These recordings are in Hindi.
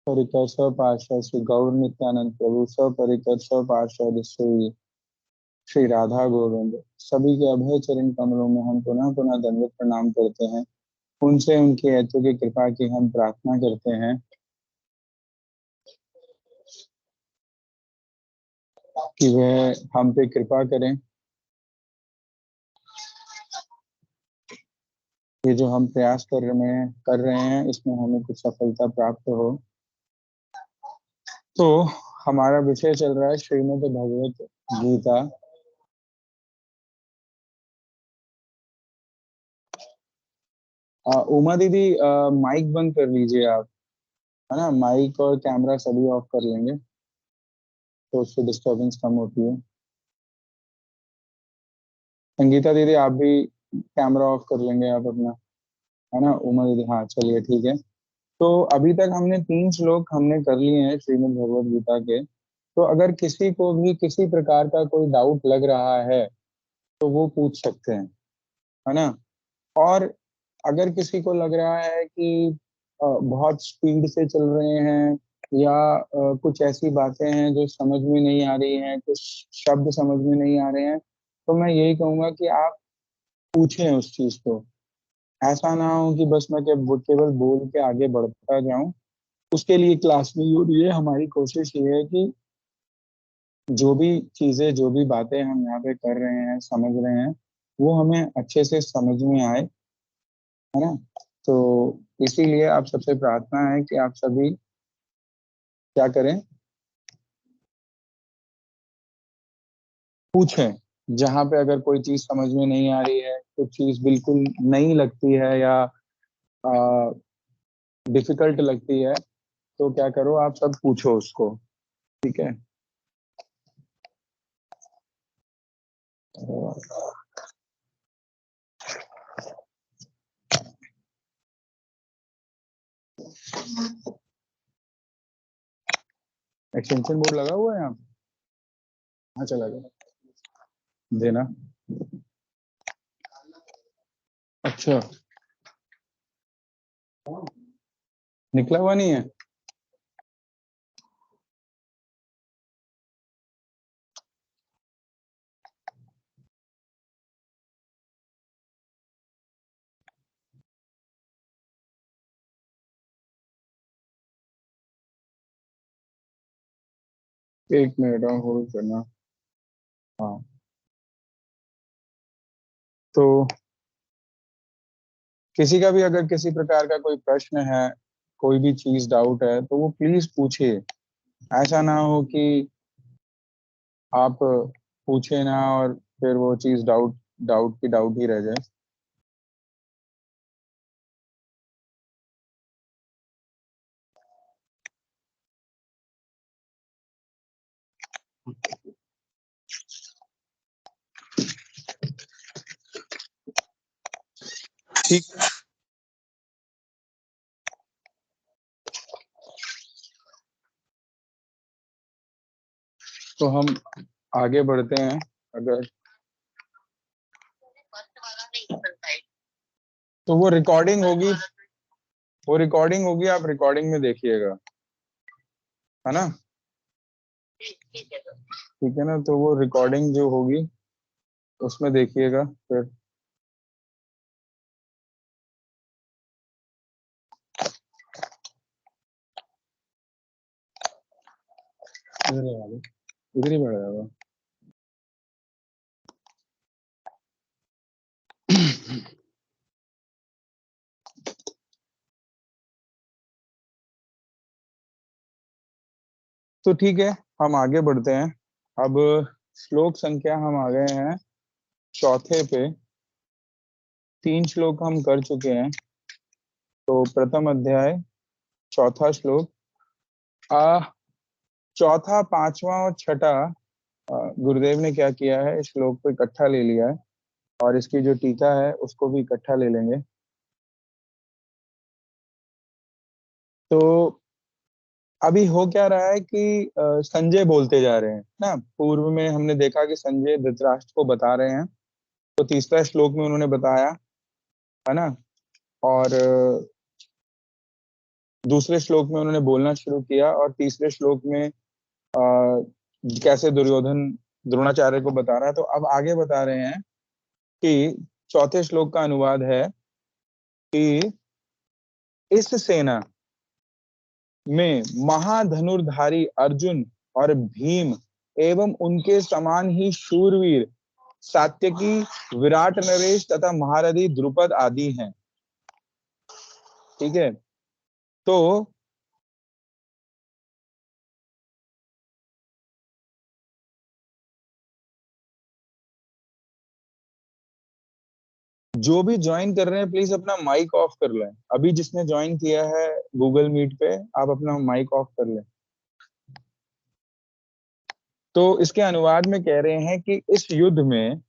परिकर पार्षद श्री गौर नित्यानंद प्रभु, परिकर पार्षद श्री श्री राधा गोविंद, सभी के अभय चरण कमलों में हम पुनः पुनः दंडवत प्रणाम करते हैं। उनसे उनकी ऐतु की कृपा की हम प्रार्थना करते हैं कि वह हम पे कृपा करें। ये जो हम प्रयास कर रहे हैं इसमें हमें कुछ सफलता प्राप्त हो। तो हमारा विषय चल रहा है श्रीमद् भगवत गीता। उमा दीदी, माइक बंद कर लीजिए आप, है ना। माइक और कैमरा सभी ऑफ कर लेंगे तो उससे डिस्टरबेंस कम होती है। संगीता दीदी, आप भी कैमरा ऑफ कर लेंगे आप अपना, है ना। उमा दीदी, हाँ चलिए ठीक है। तो अभी तक हमने 3 श्लोक हमने कर लिए हैं श्रीमद् भगवत गीता के। तो अगर किसी को भी किसी प्रकार का कोई डाउट लग रहा है तो वो पूछ सकते हैं, है ना। और अगर किसी को लग रहा है कि बहुत स्पीड से चल रहे हैं या कुछ ऐसी बातें हैं जो समझ में नहीं आ रही हैं, कुछ शब्द समझ में नहीं आ रहे हैं, तो मैं यही कहूंगा कि आप पूछें उस चीज को। ऐसा ना हो कि बस मैं केवल बोल के आगे बढ़ता जाऊं। उसके लिए क्लास नहीं हो रही है। हमारी कोशिश ये है कि जो भी चीजें, जो भी बातें हम यहाँ पे कर रहे हैं, समझ रहे हैं, वो हमें अच्छे से समझ में आए, है ना। तो इसीलिए आप सबसे प्रार्थना है कि आप सभी क्या करें, पूछें। जहाँ पे अगर कोई चीज समझ में नहीं आ रही है, कुछ चीज बिल्कुल नहीं लगती है या डिफिकल्ट लगती है, तो क्या करो, आप सब पूछो उसको। ठीक है। एक्सटेंशन बोर्ड लगा हुआ है यहाँ पे? हाँ चला गया, देना। अच्छा, निकला हुआ नहीं है। 1 मिनट और होल्ड करना। हाँ, तो किसी का भी अगर किसी प्रकार का कोई प्रश्न है, कोई भी चीज डाउट है, तो वो प्लीज पूछिए। ऐसा ना हो कि आप पूछे ना और फिर वो चीज डाउट डाउट की डाउट ही रह जाए। ठीक, तो हम आगे बढ़ते हैं। अगर तो वो रिकॉर्डिंग होगी, आप रिकॉर्डिंग में देखिएगा, है ना। ठीक है ना, तो वो रिकॉर्डिंग जो होगी उसमें देखिएगा फिर। इधर ही आ जाओ, इधर ही बैठ जाओ। तो ठीक है, हम आगे बढ़ते हैं। अब श्लोक संख्या हम आ गए हैं चौथे पे। 3 श्लोक हम कर चुके हैं। तो प्रथम अध्याय, चौथा श्लोक। आ चौथा, पांचवा और छठा गुरुदेव ने क्या किया है, इस श्लोक को इकट्ठा ले लिया है और इसकी जो टीका है उसको भी इकट्ठा ले लेंगे। तो अभी हो क्या रहा है कि संजय बोलते जा रहे हैं ना। पूर्व में हमने देखा कि संजय धृतराष्ट्र को बता रहे हैं, तो तीसरा श्लोक में उन्होंने बताया, है ना। और दूसरे श्लोक में उन्होंने बोलना शुरू किया, और तीसरे श्लोक में कैसे दुर्योधन द्रोणाचार्य को बता रहा है। तो अब आगे बता रहे हैं कि चौथे श्लोक का अनुवाद है कि इस सेना में महाधनुर्धारी अर्जुन और भीम एवं उनके समान ही शूरवीर सात्यकी, विराट नरेश तथा महारथी द्रुपद आदि हैं। ठीक है, तो जो भी ज्वाइन कर रहे हैं प्लीज अपना माइक ऑफ कर लें। अभी जिसने ज्वाइन किया है गूगल मीट पे, आप अपना माइक ऑफ कर लें। तो इसके अनुवाद में कह रहे हैं कि इस युद्ध में,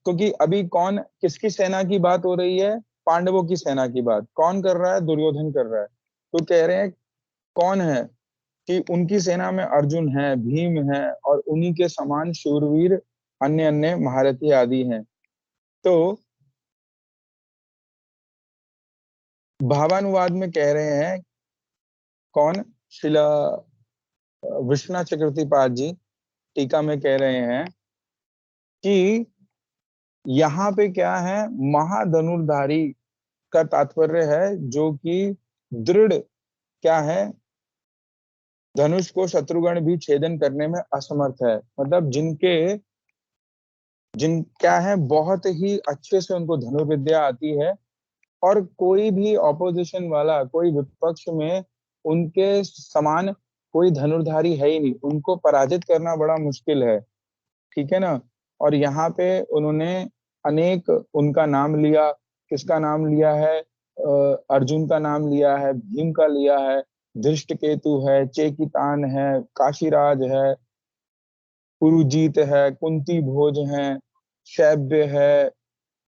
क्योंकि अभी कौन किसकी सेना की बात हो रही है, पांडवों की सेना की बात कौन कर रहा है, दुर्योधन कर रहा है। तो कह रहे हैं कौन है कि उनकी सेना में अर्जुन है, भीम है, और उन्हीं के समान शूरवीर अन्य अन्य महारथी आदि हैं। तो भावानुवाद में कह रहे हैं कौन, शिला विश्वनाथ चक्रवर्ती जी टीका में कह रहे हैं कि यहाँ पे क्या है, महाधनुर्धारी का तात्पर्य है जो कि दृढ़ क्या है, धनुष को शत्रुगण भी छेदन करने में असमर्थ है। मतलब जिन क्या है, बहुत ही अच्छे से उनको धनुर्विद्या आती है, और कोई भी ऑपोजिशन वाला, कोई विपक्ष में उनके समान कोई धनुर्धारी है ही नहीं, उनको पराजित करना बड़ा मुश्किल है। ठीक है ना। और यहाँ पे उन्होंने अनेक उनका नाम लिया। किसका नाम लिया है, अर्जुन का नाम लिया है, भीम का लिया है, धृष्टकेतु है, चेकितान है, काशीराज है, पुरुजीत है, कुंती भोज है, शैब्य है,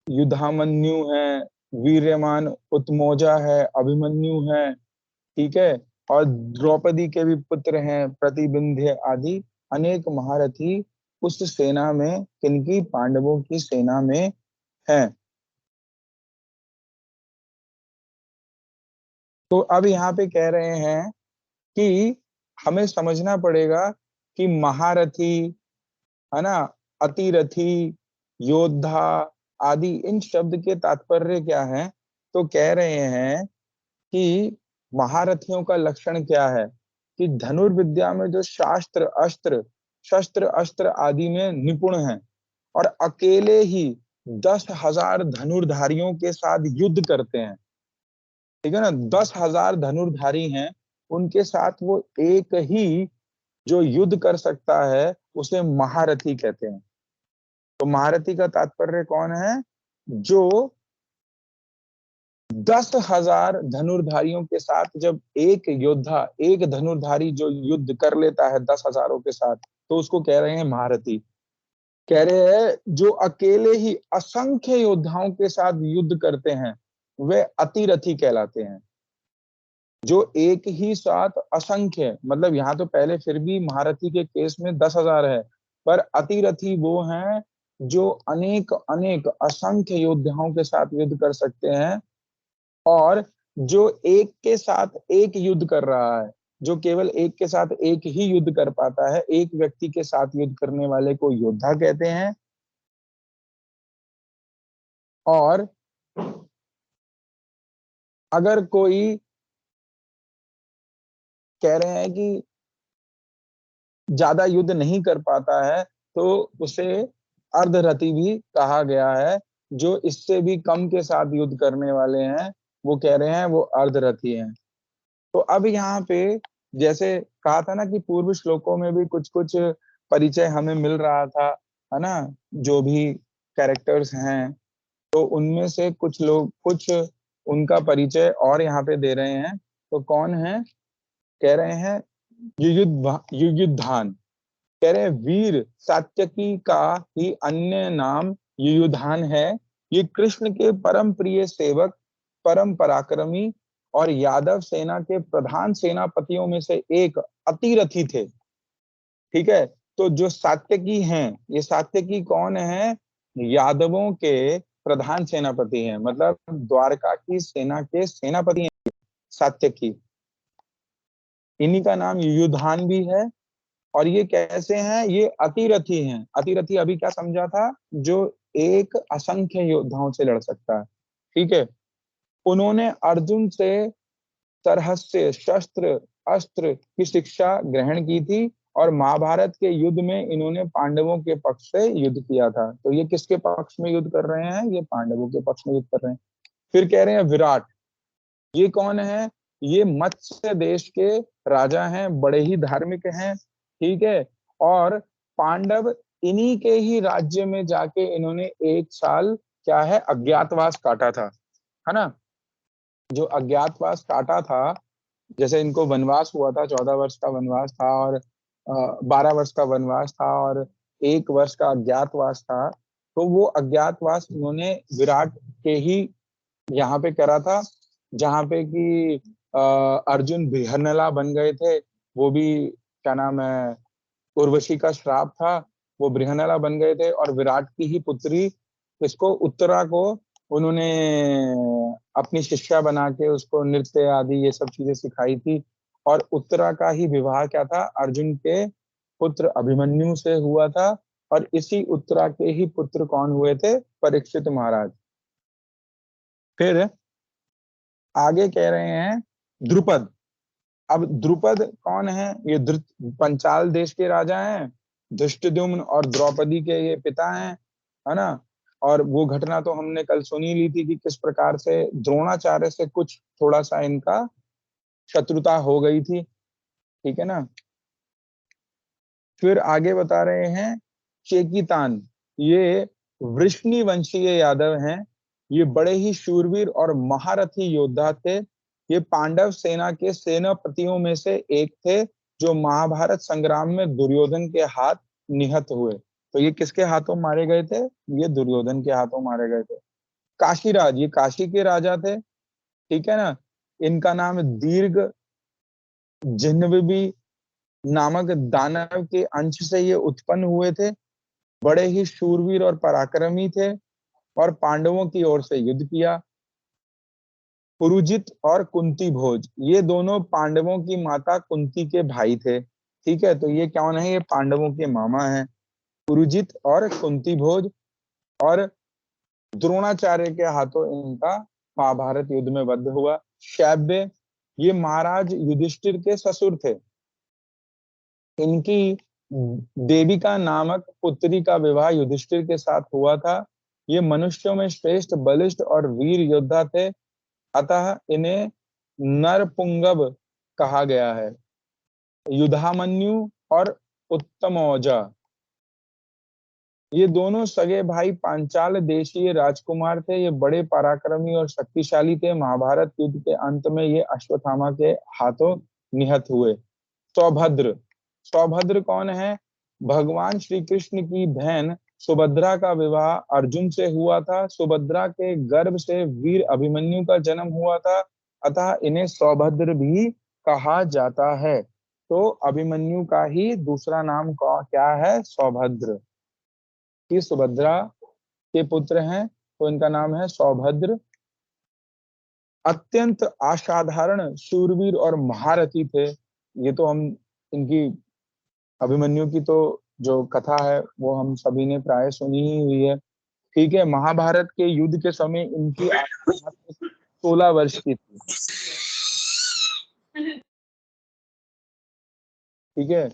युधामन्यु है, वीर्यमान उत्मोजा है, अभिमन्यु है। ठीक है, और द्रौपदी के भी पुत्र हैं, प्रतिबिंध्य आदि अनेक महारथी उस सेना में, किनकी, पांडवों की सेना में हैं। तो अब यहाँ पे कह रहे हैं कि हमें समझना पड़ेगा कि महारथी, है ना, अतिरथी, योद्धा आदि, इन शब्द के तात्पर्य क्या है। तो कह रहे हैं कि महारथियों का लक्षण क्या है कि धनुर्विद्या में जो शास्त्र अस्त्र, शस्त्र अस्त्र आदि में निपुण हैं, और अकेले ही 10,000 धनुर्धारियों के साथ युद्ध करते हैं। ठीक है ना, 10,000 धनुर्धारी हैं, उनके साथ वो एक ही जो युद्ध कर सकता है उसे महारथी कहते हैं। तो महारथी का तात्पर्य कौन है, जो 10,000 धनुर्धारियों के साथ जब एक योद्धा, एक धनुर्धारी जो युद्ध कर लेता है 10,000 के साथ, तो उसको कह रहे हैं महारथी। कह रहे हैं जो अकेले ही असंख्य योद्धाओं के साथ युद्ध करते हैं वे अतिरथी कहलाते हैं। जो एक ही साथ असंख्य, मतलब यहाँ तो पहले फिर भी महारथी के केस में 10,000 है, पर अतिरथी वो हैं जो अनेक अनेक असंख्य योद्धाओं के साथ युद्ध कर सकते हैं, और जो एक के साथ एक युद्ध कर रहा है, जो केवल एक के साथ एक ही युद्ध कर पाता है, एक व्यक्ति के साथ युद्ध करने वाले को योद्धा कहते हैं। और अगर कोई कह रहे हैं कि ज्यादा युद्ध नहीं कर पाता है, तो उसे अर्धरथी भी कहा गया है। जो इससे भी कम के साथ युद्ध करने वाले हैं, वो कह रहे हैं वो अर्धरथी हैं। तो अब यहाँ पे जैसे कहा था ना कि पूर्व श्लोकों में भी कुछ कुछ परिचय हमें मिल रहा था, है ना, जो भी कैरेक्टर्स हैं, तो उनमें से कुछ लोग, कुछ उनका परिचय और यहाँ पे दे रहे हैं। तो कौन है, कह रहे हैं युयुधान। कह रहे हैं वीर सात्यकी का ही अन्य नाम युयुधान है। ये कृष्ण के परम प्रिय सेवक, परम पराक्रमी और यादव सेना के प्रधान सेनापतियों में से एक अतिरथी थे। ठीक है, तो जो सात्यकी हैं, ये सात्यकी कौन है, यादवों के प्रधान सेनापति हैं, मतलब द्वारका की सेना के सेनापति हैं सात्यकी। इन्हीं का नाम युयुधान भी है। और ये कैसे हैं? ये अतिरथी हैं। अतिरथी अभी क्या समझा था? जो एक असंख्य योद्धाओं से लड़ सकता है। ठीक है। उन्होंने अर्जुन से सरहस्य, शस्त्र, अस्त्र की शिक्षा ग्रहण की थी और महाभारत के युद्ध में इन्होंने पांडवों के पक्ष से युद्ध किया था। तो ये किसके पक्ष में युद्ध कर रहे हैं? ये पांडवों के पक्ष में युद्ध कर रहे हैं। फिर कह रहे हैं विराट। ये कौन है? ये मत्स्य देश के राजा हैं, बड़े ही धार्मिक हैं। ठीक है। और पांडव इन्हीं के ही राज्य में जाके इन्होंने एक साल क्या है, अज्ञातवास काटा था, है ना। जो अज्ञातवास काटा था, जैसे इनको वनवास हुआ था, 14 वर्ष का वनवास था और 12 वर्ष का वनवास था और 1 वर्ष का अज्ञातवास था। तो वो अज्ञातवास उन्होंने विराट के ही यहाँ पे करा था, जहाँ पे कि अर्जुन बृहन्नला बन गए थे। वो भी क्या नाम है, उर्वशी का श्राप था। वो बृहन्नला बन गए थे और विराट की ही पुत्री इसको, उत्तरा को, उन्होंने अपनी शिष्या बना के उसको नृत्य आदि ये सब चीजें सिखाई थी। और उत्तरा का ही विवाह क्या था, अर्जुन के पुत्र अभिमन्यु से हुआ था। और इसी उत्तरा के ही पुत्र कौन हुए थे? परीक्षित महाराज। फिर आगे कह रहे हैं द्रुपद। अब द्रुपद कौन है? ये पंचाल देश के राजा हैं। धृष्टद्युम्न और द्रौपदी के ये पिता हैं, है ना। और वो घटना तो हमने कल सुनी ली थी कि किस प्रकार से द्रोणाचार्य से कुछ थोड़ा सा इनका शत्रुता हो गई थी। ठीक है ना। फिर आगे बता रहे हैं चेकितान। ये वृष्णि वंशीय यादव हैं। ये बड़े ही शूरवीर और महारथी योद्धा थे। ये पांडव सेना के सेनापतियों में से एक थे, जो महाभारत संग्राम में दुर्योधन के हाथ निहत हुए। तो ये किसके हाथों मारे गए थे? ये दुर्योधन के हाथों मारे गए थे। काशीराज, ये काशी के राजा थे। ठीक है ना। इनका नाम दीर्घ जिह्नवी नामक दानव के अंश से ये उत्पन्न हुए थे। बड़े ही शूरवीर और पराक्रमी थे और पांडवों की ओर से युद्ध किया। पुरुजित और कुंती भोज, ये दोनों पांडवों की माता कुंती के भाई थे। ठीक है। तो ये कौन है? ये पांडवों के मामा हैं, पुरुजित और कुंती भोज। और द्रोणाचार्य के हाथों इनका महाभारत युद्ध में वध हुआ। शैब्य, ये महाराज युधिष्ठिर के ससुर थे। इनकी देविका नामक पुत्री का विवाह युधिष्ठिर के साथ हुआ था। ये मनुष्यों में श्रेष्ठ, बलिष्ठ और वीर योद्धा थे, अतः इन्हें नरपुंगव कहा गया है। युधामन्यु और उत्तमौजा, ये दोनों सगे भाई पांचाल देशीय राजकुमार थे। ये बड़े पराक्रमी और शक्तिशाली थे। महाभारत युद्ध के अंत में ये अश्वत्थामा के हाथों निहत हुए। सौभद्र, सौभद्र कौन है? भगवान श्री कृष्ण की बहन सुभद्रा का विवाह अर्जुन से हुआ था। सुभद्रा के गर्भ से वीर अभिमन्यु का जन्म हुआ था, अतः इन्हें सौभद्र भी कहा जाता है। तो अभिमन्यु का ही दूसरा नाम क्या है? सौभद्र। कि सुभद्रा के पुत्र हैं, तो इनका नाम है सौभद्र। अत्यंत असाधारण शूरवीर और महारथी थे। ये तो हम इनकी, अभिमन्यु की तो जो कथा है वो हम सभी ने प्राय सुनी ही हुई है। ठीक है। महाभारत के युद्ध के समय इनकी आयु 16 वर्ष की थी। ठीक है।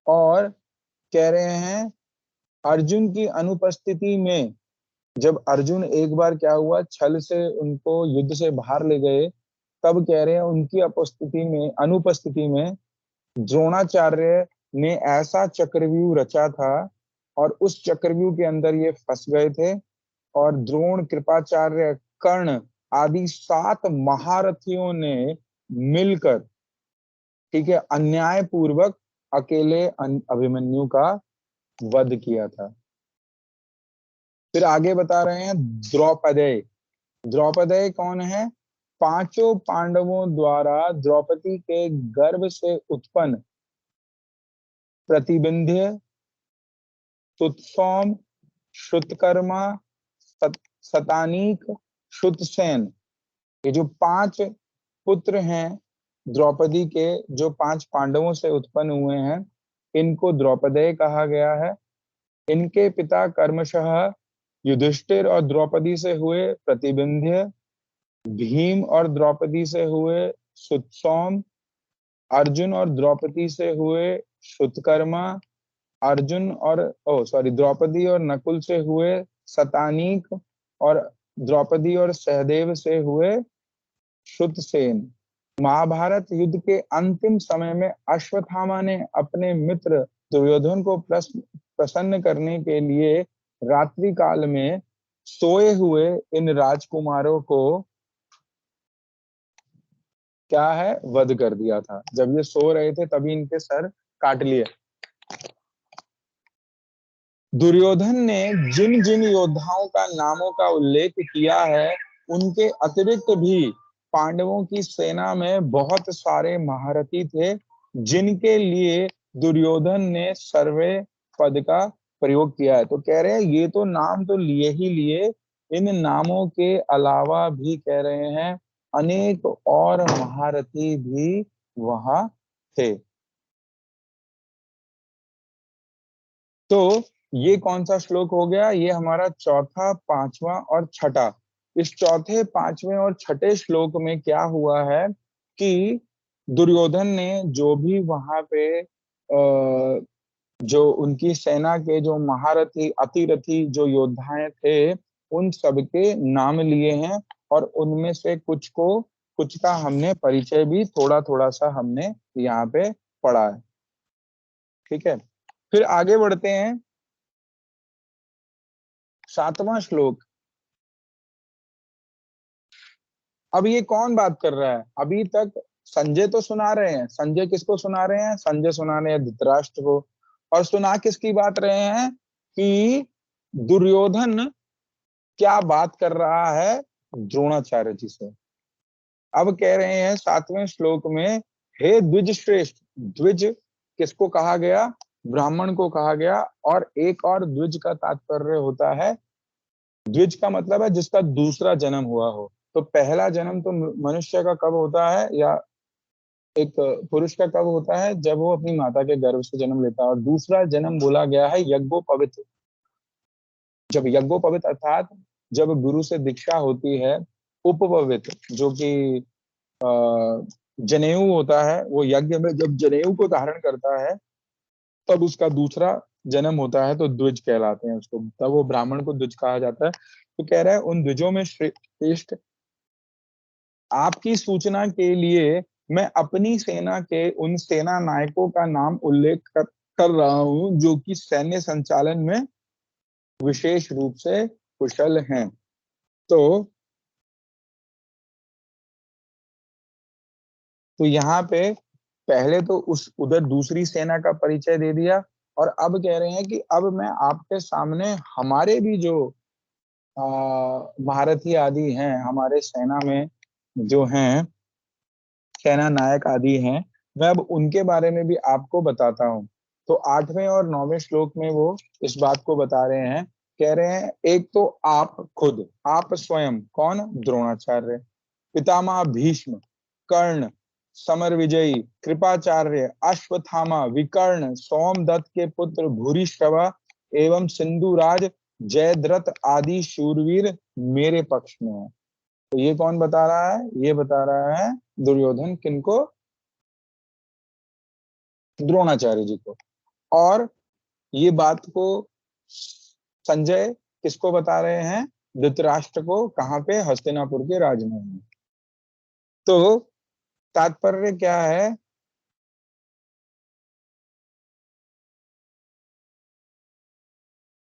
और कह रहे हैं अर्जुन की अनुपस्थिति में, जब अर्जुन एक बार क्या हुआ, छल से उनको युद्ध से बाहर ले गए, तब कह रहे हैं उनकी अनुपस्थिति में द्रोणाचार्य ने ऐसा चक्रव्यूह रचा था और उस चक्रव्यूह के अंदर ये फंस गए थे। और द्रोण, कृपाचार्य, कर्ण आदि 7 महारथियों ने मिलकर, ठीक है, अन्याय पूर्वक अकेले अभिमन्यु का वध किया था। फिर आगे बता रहे हैं द्रौपदय। द्रौपदय कौन है? पांचों पांडवों द्वारा द्रौपदी के गर्भ से उत्पन्न प्रतिबिंध्य, सुतसौम, श्रुतकर्मा, सतानीक, श्रुतसेन, ये जो 5 पुत्र हैं, द्रौपदी के जो 5 पांडवों से उत्पन्न हुए हैं, इनको द्रौपदेय कहा गया है। इनके पिता कर्मशः युधिष्ठिर और द्रौपदी से हुए प्रतिबिंध्य, भीम और द्रौपदी से हुए सुतसौम, अर्जुन और द्रौपदी से हुए श्रुतकर्मा, द्रौपदी और नकुल से हुए सतानीक, और द्रौपदी और सहदेव से हुए श्रुतसेन। महाभारत युद्ध के अंतिम समय में अश्वत्थामा ने अपने मित्र दुर्योधन को प्रसन्न करने के लिए रात्रि काल में सोए हुए इन राजकुमारों को क्या है, वध कर दिया था। जब ये सो रहे थे तभी इनके सर काट लिए। दुर्योधन ने जिन जिन योद्धाओं का नामों का उल्लेख किया है, उनके अतिरिक्त भी पांडवों की सेना में बहुत सारे महारथी थे, जिनके लिए दुर्योधन ने सर्वे पद का प्रयोग किया है। तो कह रहे हैं ये तो नाम तो लिए ही लिए, इन नामों के अलावा भी कह रहे हैं अनेक और महारथी भी वहां थे। तो ये कौन सा श्लोक हो गया? ये हमारा चौथा, पांचवा और छठा। इस चौथे, पांचवें और छठे श्लोक में क्या हुआ है कि दुर्योधन ने जो भी वहां पे जो उनकी सेना के जो महारथी अतिरथी जो योद्धाएं थे, उन सबके नाम लिए हैं, और उनमें से कुछ का हमने परिचय भी थोड़ा थोड़ा सा हमने यहाँ पे पढ़ा है। ठीक है, फिर आगे बढ़ते हैं। 7वां श्लोक। अब ये कौन बात कर रहा है? अभी तक संजय तो सुना रहे हैं। संजय किसको सुना रहे हैं? संजय सुना रहे हैं धृतराष्ट्र को। और सुना किसकी बात रहे हैं? कि दुर्योधन क्या बात कर रहा है द्रोणाचार्य जी से। अब कह रहे हैं 7वें श्लोक में, हे द्विज श्रेष्ठ। द्विज किसको कहा गया? ब्राह्मण को कहा गया। और एक और द्विज का तात्पर्य होता है, द्विज का मतलब है जिसका दूसरा जन्म हुआ हो। तो पहला जन्म तो मनुष्य का कब होता है, या एक पुरुष का कब होता है? जब वो अपनी माता के गर्भ से जन्म लेता है। और दूसरा जन्म बोला गया है यज्ञोपवीत। जब यज्ञोपवीत अर्थात जब गुरु से दीक्षा होती है। उपवीत जो कि जनेऊ होता है, वो यज्ञ में जब जनेऊ को धारण करता है तब उसका दूसरा जन्म होता है, तो द्विज कहलाते हैं उसको। तब वो ब्राह्मण को द्विज कहा जाता है। तो कह रहा है उन द्विजों में श्रेष्ठ आपकी सूचना के लिए मैं अपनी सेना के उन सेना नायकों का नाम उल्लेख कर रहा हूं, जो कि सैन्य संचालन में विशेष रूप से कुशल हैं। तो यहाँ पे पहले तो उस उधर दूसरी सेना का परिचय दे दिया, और अब कह रहे हैं कि अब मैं आपके सामने हमारे भी जो महारथी आदि हैं, हमारे सेना में जो हैं सेना नायक आदि हैं, मैं अब उनके बारे में भी आपको बताता हूँ। तो 8वें और 9वें श्लोक में वो इस बात को बता रहे हैं। कह रहे हैं एक तो आप खुद, आप स्वयं कौन? द्रोणाचार्य, पितामह भीष्म, कर्ण, समर विजयी, कृपाचार्य, अश्वत्थामा, विकर्ण, सोमदत्त के पुत्र भूरिश्रवा एवं सिंधुराज, जयद्रथ आदि शूरवीर मेरे पक्ष में है। तो ये कौन बता रहा है? ये बता रहा है दुर्योधन। किनको? द्रोणाचार्य जी को। और ये बात को संजय किसको बता रहे हैं? धृतराष्ट्र को। कहाँ पे? हस्तिनापुर के राजमहल में। तो तात्पर्य क्या है?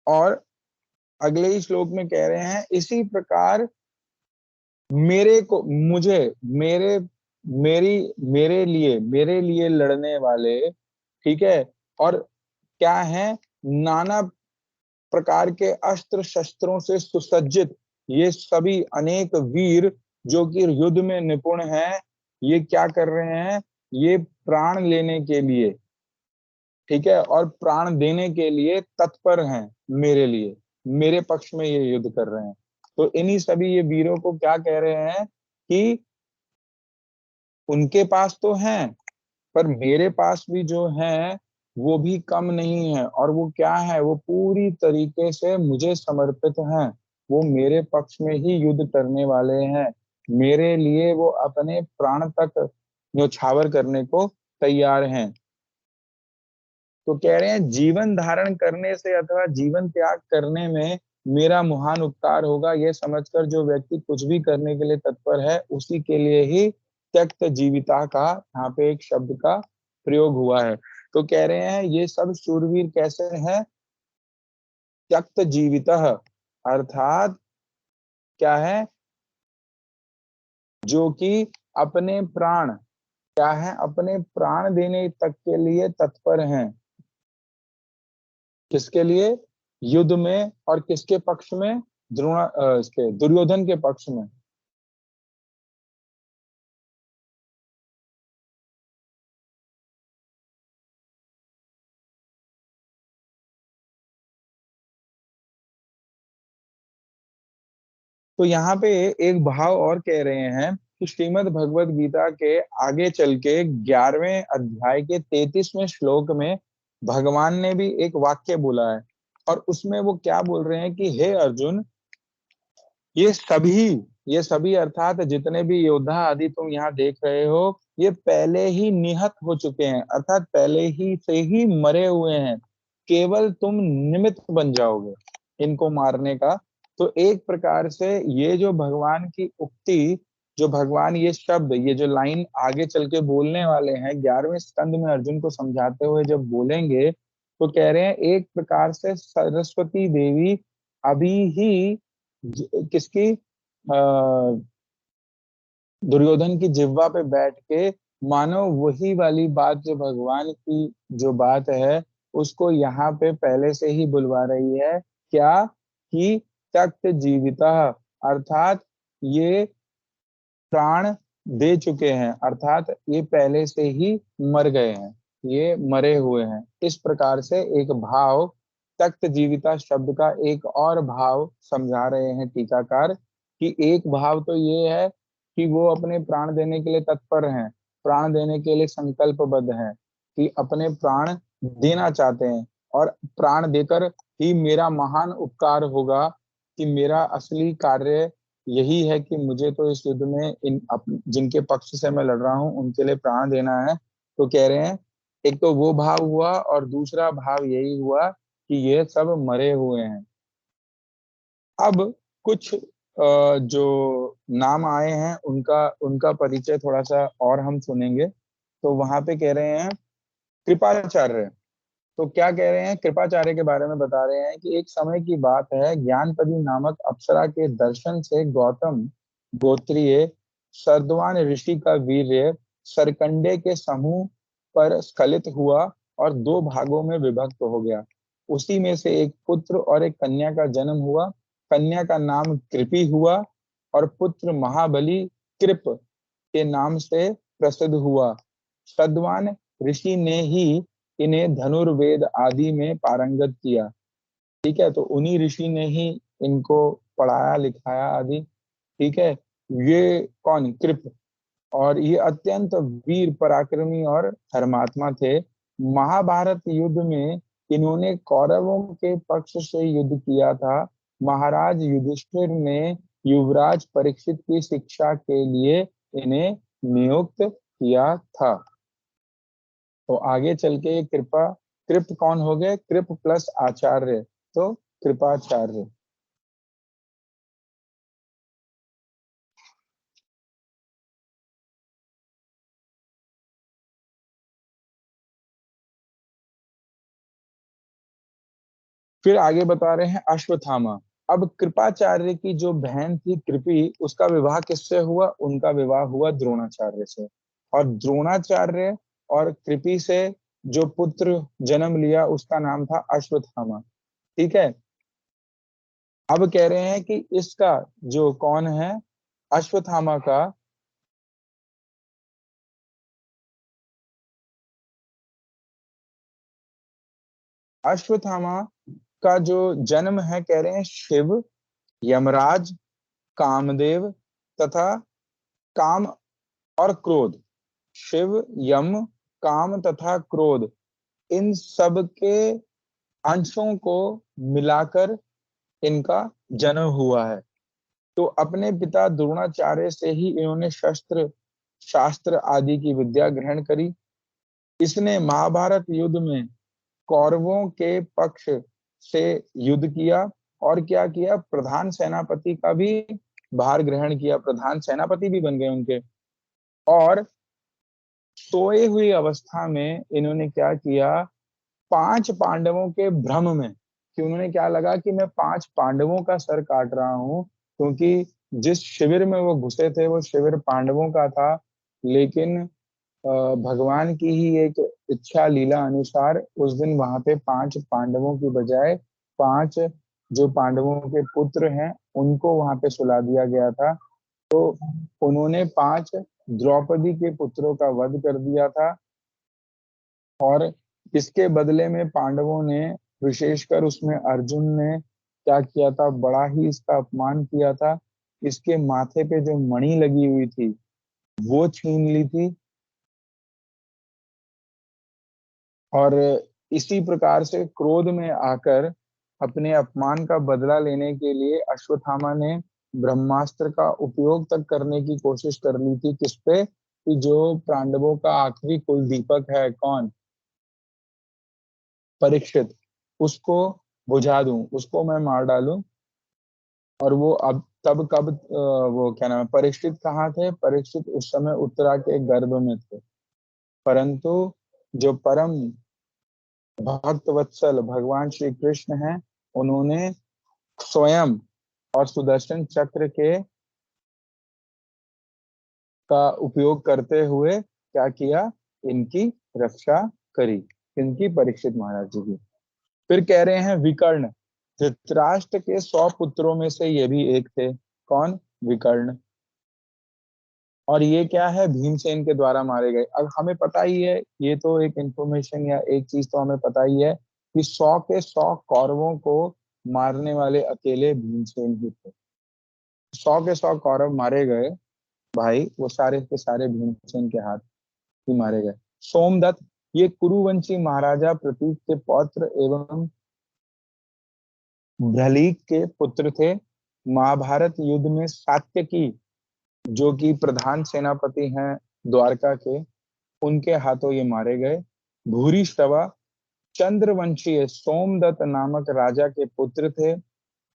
और अगले ही श्लोक में कह रहे हैं इसी प्रकार मेरे को, मुझे, मेरे मेरी मेरे लिए लड़ने वाले, ठीक है, और क्या है, नाना प्रकार के अस्त्र शस्त्रों से सुसज्जित ये सभी अनेक वीर जो कि युद्ध में निपुण हैं, ये क्या कर रहे हैं? ये प्राण लेने के लिए, ठीक है, और प्राण देने के लिए तत्पर हैं मेरे लिए, मेरे पक्ष में ये युद्ध कर रहे हैं। तो इन्हीं सभी ये वीरों को क्या कह रहे हैं कि उनके पास तो है, पर मेरे पास भी जो है वो भी कम नहीं है। और वो क्या है, वो पूरी तरीके से मुझे समर्पित हैं। वो मेरे पक्ष में ही युद्ध करने वाले हैं। मेरे लिए वो अपने प्राण तक न्यौछावर करने को तैयार हैं। तो कह रहे हैं जीवन धारण करने से अथवा जीवन त्याग करने में मेरा महान उपकार होगा, यह समझकर जो व्यक्ति कुछ भी करने के लिए तत्पर है उसी के लिए ही त्यक्त जीविता का यहाँ पे एक शब्द का प्रयोग हुआ है। तो कह रहे हैं ये सब शूरवीर कैसे हैं, त्यक्त जीवितः, अर्थात क्या है, जो कि अपने प्राण, क्या है, अपने प्राण देने तक के लिए तत्पर हैं। किसके लिए, युद्ध में, और किसके पक्ष में, इसके दुर्योधन के पक्ष में। तो यहाँ पे एक भाव और कह रहे हैं कि श्रीमद् भगवत गीता के आगे चल के 11वें अध्याय के 33वें श्लोक में भगवान ने भी एक वाक्य बोला है। और उसमें वो क्या बोल रहे हैं कि हे अर्जुन, ये सभी ये सभी अर्थात जितने भी योद्धा आदि तुम यहाँ देख रहे हो, ये पहले ही निहत हो चुके हैं, अर्थात पहले ही से ही मरे हुए हैं। केवल तुम निमित्त बन जाओगे इनको मारने का। तो एक प्रकार से ये जो भगवान की उक्ति, जो भगवान ये शब्द, ये जो लाइन आगे चल के बोलने वाले हैं 11वें स्कंद में अर्जुन को समझाते हुए जब बोलेंगे, तो कह रहे हैं एक प्रकार से सरस्वती देवी अभी ही किसकी, दुर्योधन की जिह्वा पे बैठ के मानो वही वाली बात जो भगवान की जो बात है उसको यहाँ पे पहले से ही बुलवा रही है। क्या, कि त्यक्त जीविता, अर्थात ये प्राण दे चुके हैं, अर्थात ये पहले से ही मर गए हैं, ये मरे हुए हैं। इस प्रकार से एक भाव, तख्त जीविता शब्द का एक और भाव समझा रहे हैं टीकाकार, कि एक भाव तो ये है कि वो अपने प्राण देने के लिए तत्पर हैं, प्राण देने के लिए संकल्पबद्ध हैं, कि अपने प्राण देना चाहते हैं, और प्राण देकर ही मेरा महान उपकार होगा, कि मेरा असली कार्य यही है कि मुझे तो इस युद्ध में जिनके पक्ष से मैं लड़ रहा हूँ उनके लिए प्राण देना है। तो कह रहे हैं एक तो वो भाव हुआ, और दूसरा भाव यही हुआ कि ये सब मरे हुए हैं। अब कुछ जो नाम आए हैं उनका उनका परिचय थोड़ा सा और हम सुनेंगे। तो वहां पे कह रहे हैं कृपाचार्य। तो क्या कह रहे हैं, कृपाचार्य के बारे में बता रहे हैं कि एक समय की बात है, ज्ञानपदी नामक अप्सरा के दर्शन से गौतम गोत्रीय सरद्वान ऋषि का वीर्य सरकंडे के समूह पर स्खलित हुआ और दो भागों में विभक्त हो गया। उसी में से एक पुत्र और एक कन्या का जन्म हुआ। कन्या का नाम कृपि हुआ और पुत्र महाबली कृप के नाम से प्रसिद्ध हुआ। सद्वान ऋषि ने ही इन्हें धनुर्वेद आदि में पारंगत किया। ठीक है, तो उन्हीं ऋषि ने ही इनको पढ़ाया लिखाया आदि। ठीक है, ये कौन, कृप। और ये अत्यंत वीर पराक्रमी और धर्मात्मा थे। महाभारत युद्ध में इन्होंने कौरवों के पक्ष से युद्ध किया था। महाराज युधिष्ठिर ने युवराज परीक्षित की शिक्षा के लिए इन्हें नियुक्त किया था। तो आगे चल के ये कृपा, कृप कौन हो गए, कृप प्लस आचार्य, तो कृपाचार्य। फिर आगे बता रहे हैं अश्वत्थामा। अब कृपाचार्य की जो बहन थी कृपि, उसका विवाह किससे हुआ, उनका विवाह हुआ द्रोणाचार्य से। और द्रोणाचार्य और कृपि से जो पुत्र जन्म लिया उसका नाम था अश्वत्थामा। ठीक है, अब कह रहे हैं कि इसका जो कौन है, अश्वत्थामा का, अश्वत्थामा का जो जन्म है, कह रहे हैं शिव, यमराज, कामदेव तथा काम और क्रोध, शिव, यम, काम तथा क्रोध, इन सब के अंशों को मिलाकर इनका जन्म हुआ है। तो अपने पिता द्रोणाचार्य से ही इन्होंने शस्त्र शास्त्र आदि की विद्या ग्रहण करी। इसने महाभारत युद्ध में कौरवों के पक्ष से युद्ध किया और क्या किया, प्रधान सेनापति का भी भार ग्रहण किया, प्रधान सेनापति भी बन गए उनके। और सोए हुई अवस्था में इन्होंने क्या किया, पांच पांडवों के भ्रम में, कि उन्होंने क्या लगा कि मैं पांच पांडवों का सर काट रहा हूं, क्योंकि जिस शिविर में वो घुसे थे वो शिविर पांडवों का था, लेकिन भगवान की ही एक इच्छा लीला अनुसार उस दिन वहां पे पांच पांडवों की बजाय पांच जो पांडवों के पुत्र हैं उनको वहां पे सुला दिया गया था। तो उन्होंने पांच द्रौपदी के पुत्रों का वध कर दिया था, और इसके बदले में पांडवों ने, विशेषकर उसमें अर्जुन ने क्या किया था, बड़ा ही इसका अपमान किया था। इसके माथे पे जो मणि लगी हुई थी वो छीन ली थी। और इसी प्रकार से क्रोध में आकर अपने अपमान का बदला लेने के लिए अश्वत्थामा ने ब्रह्मास्त्र का उपयोग तक करने की कोशिश कर ली थी, किस पे, कि जो पांडवों का आखिरी कुल दीपक है, कौन, परीक्षित, उसको बुझा दूं, उसको मैं मार डालूं। और वो अब तब कब वो क्या नाम है, परीक्षित कहाँ थे, परीक्षित उस समय उत्तरा के गर्भ में थे। परंतु जो परम भक्त वत्सल भगवान श्री कृष्ण हैं, उन्होंने स्वयं और सुदर्शन चक्र के का उपयोग करते हुए क्या किया, इनकी रक्षा करी, इनकी, परीक्षित महाराज जी की। फिर कह रहे हैं विकर्ण, धृतराष्ट्र के 100 पुत्रों में से ये भी एक थे, कौन, विकर्ण। और ये क्या है, भीमसेन के द्वारा मारे गए। अब हमें पता ही है, ये तो एक इंफॉर्मेशन या एक चीज तो हमें पता ही है कि 100 के 100 कौरवों को मारने वाले अकेले भीमसेन ही थे। 100 के 100 कौरव मारे गए भाई, वो सारे के सारे भीमसेन के हाथ ही मारे गए। सोमदत्त, ये कुरुवंशी महाराजा प्रतीक के पौत्र एवं भ्रलीक के पुत्र थे। महाभारत युद्ध में सात्यकी, जो कि प्रधान सेनापति हैं द्वारका के, उनके हाथों ये मारे गए। भूरिश्रवा, चंद्रवंशीय सोमदत्त नामक राजा के पुत्र थे,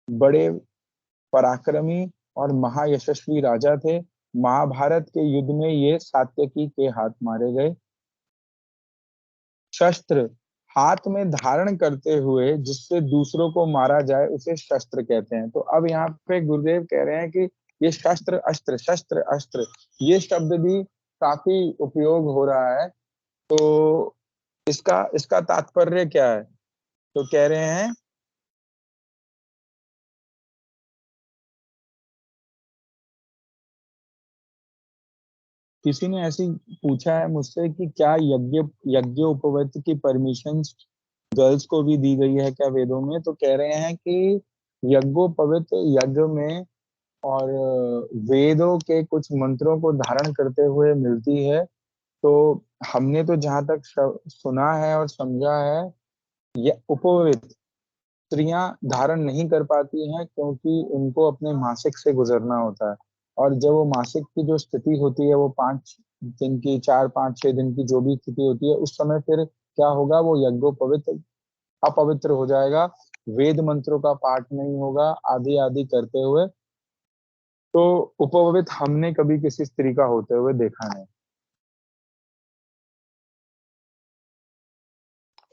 बड़े पराक्रमी और महायशस्वी राजा थे। महाभारत के युद्ध में ये सात्यकी के हाथ मारे गए। शस्त्र, हाथ में धारण करते हुए जिससे दूसरों को मारा जाए उसे शस्त्र कहते हैं। तो अब यहाँ पे गुरुदेव कह रहे हैं कि ये शस्त्र अस्त्र, ये शब्द भी काफी उपयोग हो रहा है। तो इसका इसका तात्पर्य क्या है, तो कह रहे हैं, किसी ने ऐसी पूछा है मुझसे कि क्या यज्ञ यज्ञ उपवीत की परमिशन गर्ल्स को भी दी गई है क्या वेदों में। तो कह रहे हैं कि यज्ञोपवित यज्ञ में और वेदों के कुछ मंत्रों को धारण करते हुए मिलती है। तो हमने तो जहां तक सुना है और समझा है, ये उपवीत स्त्रियां धारण नहीं कर पाती हैं, क्योंकि उनको अपने मासिक से गुजरना होता है। और जब वो मासिक की जो स्थिति होती है वो 5 दिन की, 4 5 6 दिन की जो भी स्थिति होती है, उस समय फिर क्या होगा, वो यज्ञोपवित अपवित्र हो जाएगा, वेद मंत्रों का पाठ नहीं होगा आदि आदि करते हुए। तो उपवित हमने कभी किसी स्त्री का होते हुए देखा नहीं।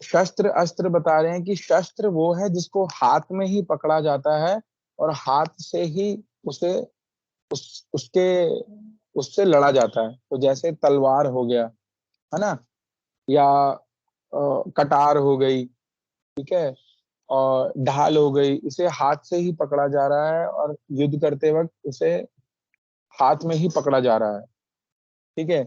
शस्त्र अस्त्र बता रहे हैं कि शस्त्र वो है जिसको हाथ में ही पकड़ा जाता है और हाथ से ही उसे उसके उससे लड़ा जाता है। तो जैसे तलवार हो गया, है ना, या कटार हो गई, ठीक है, और ढाल हो गई, इसे हाथ से ही पकड़ा जा रहा है और युद्ध करते वक्त उसे हाथ में ही पकड़ा जा रहा है, ठीक है।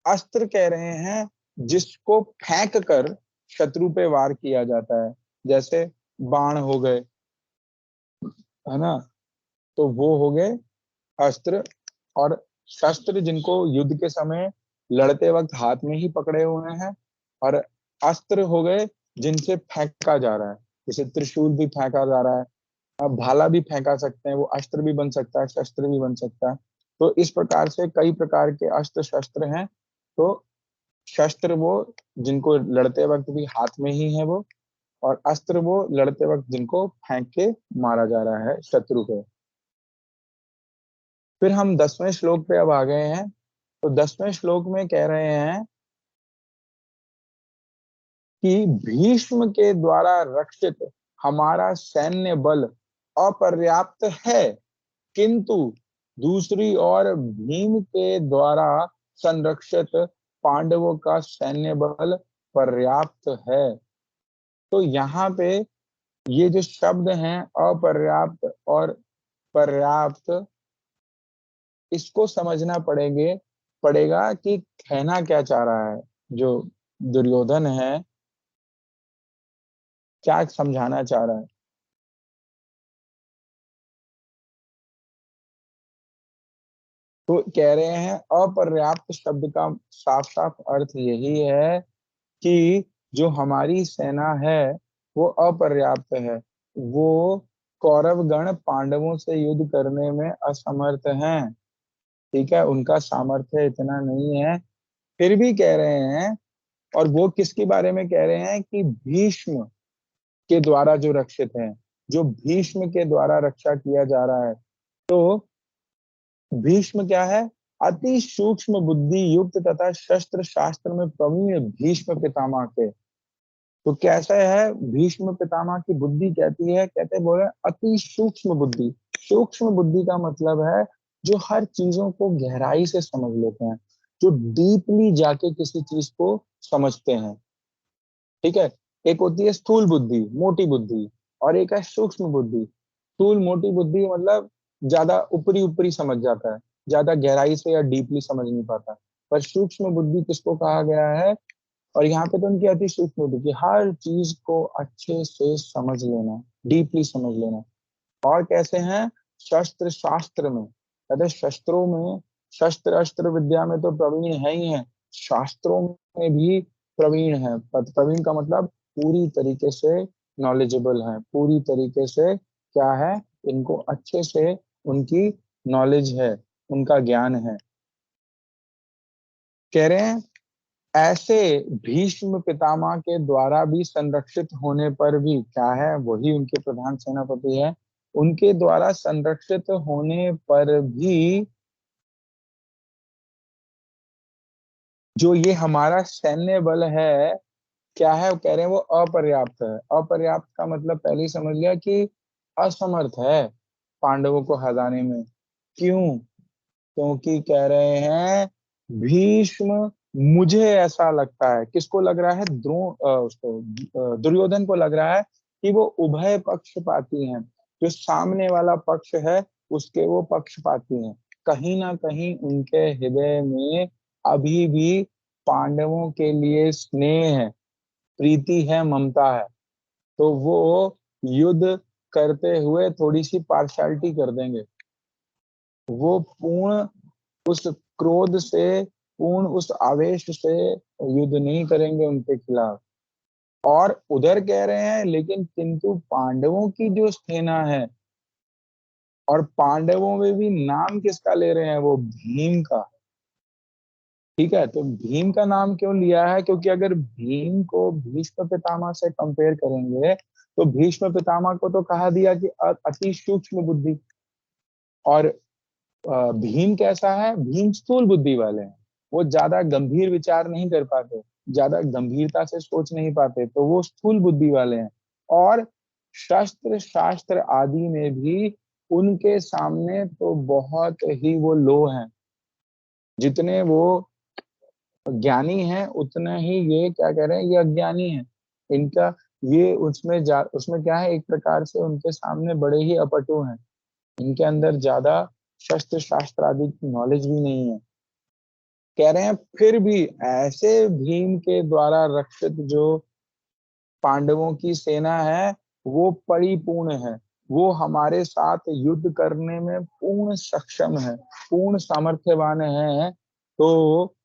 अस्त्र कह रहे हैं जिसको फेंक कर शत्रु पे वार किया जाता है, जैसे बाण हो गए, है ना, तो वो हो गए अस्त्र। और शस्त्र जिनको युद्ध के समय लड़ते वक्त हाथ में ही पकड़े हुए हैं, और अस्त्र हो गए जिनसे फेंका जा रहा है, जैसे त्रिशूल भी फेंका जा रहा है, अब भाला भी फेंका सकते हैं, वो अस्त्र भी बन सकता है, शस्त्र भी बन सकता है। तो इस प्रकार से कई प्रकार के अस्त्र शस्त्र हैं। तो शस्त्र वो जिनको लड़ते वक्त भी हाथ में ही है वो, और अस्त्र वो लड़ते वक्त जिनको फेंक के मारा जा रहा है शत्रु को। फिर हम 10वें श्लोक पे अब आ गए हैं। तो 10वें श्लोक में कह रहे हैं कि भीष्म के द्वारा रक्षित हमारा सैन्य बल अपर्याप्त है, किंतु दूसरी ओर भीम के द्वारा संरक्षित पांडवों का सैन्य बल पर्याप्त है। तो यहाँ पे ये जो शब्द हैं अपर्याप्त और पर्याप्त, इसको समझना पड़ेगा कि कहना क्या चाह रहा है जो दुर्योधन है, क्या समझाना चाह रहा है। तो कह रहे हैं अपर्याप्त शब्द का साफ साफ अर्थ यही है कि जो हमारी सेना है वो अपर्याप्त है, वो कौरव गण पांडवों से युद्ध करने में असमर्थ हैं। ठीक है, उनका सामर्थ्य इतना नहीं है। फिर भी कह रहे हैं, और वो किसके बारे में कह रहे हैं कि भीष्म के द्वारा जो रक्षित हैं, जो भीष्म के द्वारा रक्षा किया जा रहा है। तो भीष्म क्या है? अति सूक्ष्म बुद्धि युक्त तथा शस्त्र शास्त्र में प्रवीण भीष्म पितामह के। तो कैसा है भीष्म पितामह की बुद्धि? कहती है, कहते बोले अति सूक्ष्म बुद्धि। सूक्ष्म बुद्धि का मतलब है जो हर चीजों को गहराई से समझ लेते हैं, जो डीपली जाके किसी चीज को समझते हैं। ठीक है, एक होती है स्थूल बुद्धि, मोटी बुद्धि, और एक है सूक्ष्म बुद्धि। स्थूल मोटी बुद्धि मतलब ज्यादा ऊपरी ऊपरी समझ जाता है, ज्यादा गहराई से या डीपली समझ नहीं पाता। पर सूक्ष्म बुद्धि किसको कहा गया है? और यहाँ पे तो उनकी अति सूक्ष्म बुद्धि की हर चीज को अच्छे से समझ लेना, डीपली समझ लेना। और कैसे हैं? शस्त्र शास्त्र में, कहते शस्त्रों में, शस्त्र अस्त्र विद्या में तो प्रवीण है ही है, शास्त्रों में भी प्रवीण है। प्रवीण का मतलब पूरी तरीके से नॉलेजेबल है, पूरी तरीके से क्या है, इनको अच्छे से उनकी नॉलेज है, उनका ज्ञान है। कह रहे हैं ऐसे भीष्म पितामह के द्वारा भी संरक्षित होने पर भी क्या है, वही उनके प्रधान सेनापति है, उनके द्वारा संरक्षित होने पर भी जो ये हमारा सैन्य बल है, क्या है, वो कह रहे हैं वो अपर्याप्त है। अपर्याप्त का मतलब पहले ही समझ लिया कि असमर्थ है पांडवों को हराने में। क्यों? क्योंकि कह रहे हैं भीष्म, मुझे ऐसा लगता है, किसको लग रहा है? उसको दुर्योधन को लग रहा है कि वो उभय पक्षपाती हैं, जो सामने वाला पक्ष है उसके वो पक्षपाती हैं। कहीं ना कहीं उनके हृदय में अभी भी पांडवों के लिए स्नेह है, प्रीति है, ममता है। तो वो युद्ध करते हुए थोड़ी सी पार्शियलिटी कर देंगे, वो पूर्ण उस क्रोध से, पूर्ण उस आवेश से युद्ध नहीं करेंगे उनके खिलाफ। और उधर कह रहे हैं लेकिन किंतु पांडवों की जो सेना है, और पांडवों में भी नाम किसका ले रहे हैं? वो भीम का। ठीक है, तो भीम का नाम क्यों लिया है? क्योंकि अगर भीम को भीष्म पितामह से कंपेयर करेंगे तो भीष्म पितामह को तो कहा दिया कि अति सूक्ष्म बुद्धि, और भीम कैसा है? भीम स्थूल बुद्धि वाले हैं, वो ज्यादा गंभीर विचार नहीं कर पाते, ज्यादा गंभीरता से सोच नहीं पाते, तो वो स्थूल बुद्धि वाले हैं। और शस्त्र शास्त्र आदि में भी उनके सामने तो बहुत ही वो लो हैं। जितने वो ज्ञानी हैं उतना ही ये क्या कह रहे हैं, ये अज्ञानी है। इनका ये उसमें क्या है, एक प्रकार से उनके सामने बड़े ही अपटु हैं, इनके अंदर ज्यादा शस्त्र शास्त्र आदि की नॉलेज भी नहीं है। कह रहे हैं फिर भी ऐसे भीम के द्वारा रक्षित जो पांडवों की सेना है वो परिपूर्ण है, वो हमारे साथ युद्ध करने में पूर्ण सक्षम है, पूर्ण सामर्थ्यवान है। तो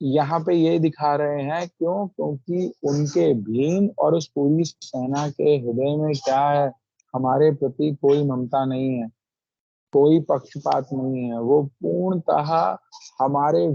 यहाँ पे ये दिखा रहे हैं, क्यों? क्योंकि उनके भीम और उस पूरी सेना के हृदय में क्या है, हमारे प्रति कोई ममता नहीं है, कोई पक्षपात नहीं है। वो पूर्णतः हमारे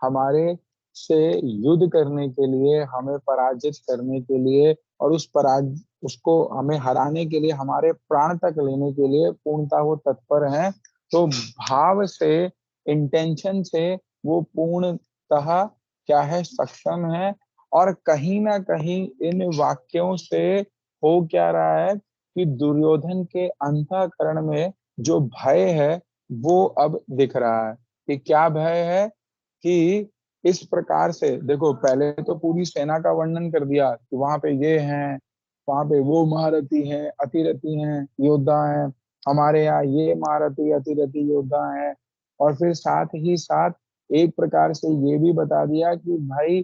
हमारे से युद्ध करने के लिए, हमें पराजित करने के लिए, और उसको हमें हराने के लिए, हमारे प्राण तक लेने के लिए पूर्णतः वो तत्पर हैं। तो भाव से, इंटेंशन से वो पूर्णतः क्या है, सक्षम है। और कहीं ना कहीं इन वाक्यों से हो क्या रहा है कि दुर्योधन के अंतःकरण में जो भय है वो अब दिख रहा है। कि क्या भय है? कि इस प्रकार से देखो, पहले तो पूरी सेना का वर्णन कर दिया कि वहां पे ये हैं, वहां पे वो महारथी हैं, अतिरथी हैं, योद्धा हैं, हमारे यहाँ ये महारथी अतिरथी योद्धा हैं। और फिर साथ ही साथ एक प्रकार से ये भी बता दिया कि भाई